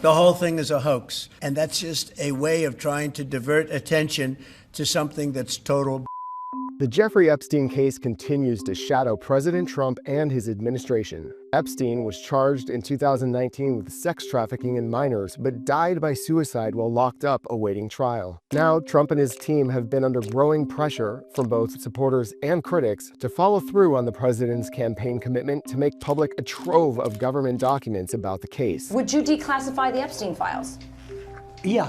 The whole thing is a hoax. And that's just a way of trying to divert attention to something that's total. The Jeffrey Epstein case continues to shadow President Trump and his administration. Epstein was charged in 2019 with sex trafficking in minors, but died by suicide while locked up awaiting trial. Now, Trump and his team have been under growing pressure from both supporters and critics to follow through on the president's campaign commitment to make public a trove of government documents about the case. Would you declassify the Epstein files? Yeah,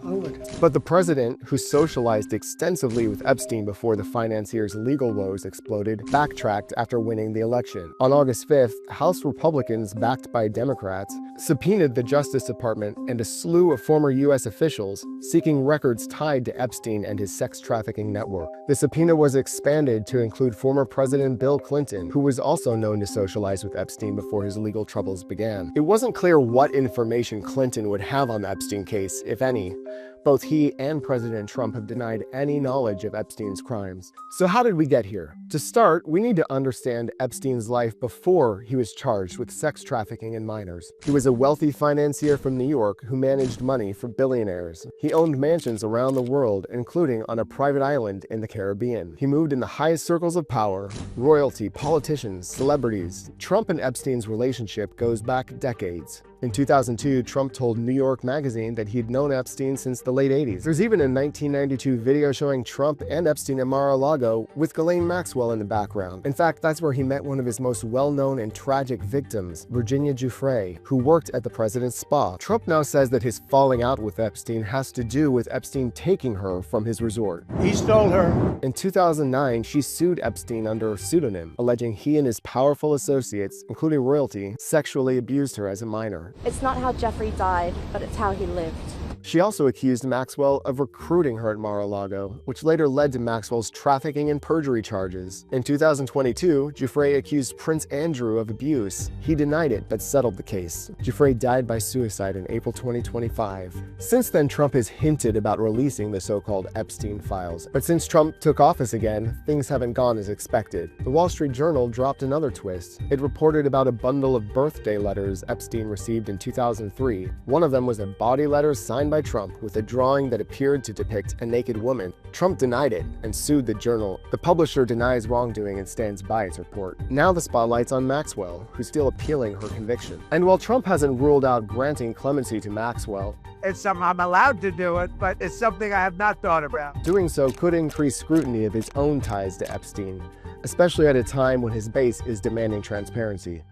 I would. But the president, who socialized extensively with Epstein before the financier's legal woes exploded, backtracked after winning the election. On August 5th, House Republicans, backed by Democrats, subpoenaed the Justice Department and a slew of former U.S. officials seeking records tied to Epstein and his sex trafficking network. The subpoena was expanded to include former President Bill Clinton, who was also known to socialize with Epstein before his legal troubles began. It wasn't clear what information Clinton would have on the Epstein case, if any. Both he and President Trump have denied any knowledge of Epstein's crimes. So how did we get here? To start, we need to understand Epstein's life before he was charged with sex trafficking in minors. He was a wealthy financier from New York who managed money for billionaires. He owned mansions around the world, including on a private island in the Caribbean. He moved in the highest circles of power: royalty, politicians, celebrities. Trump and Epstein's relationship goes back decades. In 2002, Trump told New York Magazine that he'd known Epstein since the late 80s. There's even a 1992 video showing Trump and Epstein at Mar-a-Lago with Ghislaine Maxwell in the background. In fact, that's where he met one of his most well-known and tragic victims, Virginia Giuffre, who worked at the president's spa. Trump now says that his falling out with Epstein has to do with Epstein taking her from his resort. He stole her. In 2009, she sued Epstein under a pseudonym, alleging he and his powerful associates, including royalty, sexually abused her as a minor. It's not how Jeffrey died, but it's how he lived. She also accused Maxwell of recruiting her at Mar-a-Lago, which later led to Maxwell's trafficking and perjury charges. In 2022, Giuffre accused Prince Andrew of abuse. He denied it, but settled the case. Giuffre died by suicide in April 2025. Since then, Trump has hinted about releasing the so-called Epstein files. But since Trump took office again, things haven't gone as expected. The Wall Street Journal dropped another twist. It reported about a bundle of birthday letters Epstein received in 2003. One of them was a body letter signed by Trump with a drawing that appeared to depict a naked woman. Trump denied it and sued the Journal. The publisher denies wrongdoing and stands by its report. Now the spotlight's on Maxwell, who's still appealing her conviction. And while Trump hasn't ruled out granting clemency to Maxwell, it's something I'm allowed to do it, but it's something I have not thought about. Doing so could increase scrutiny of his own ties to Epstein, especially at a time when his base is demanding transparency.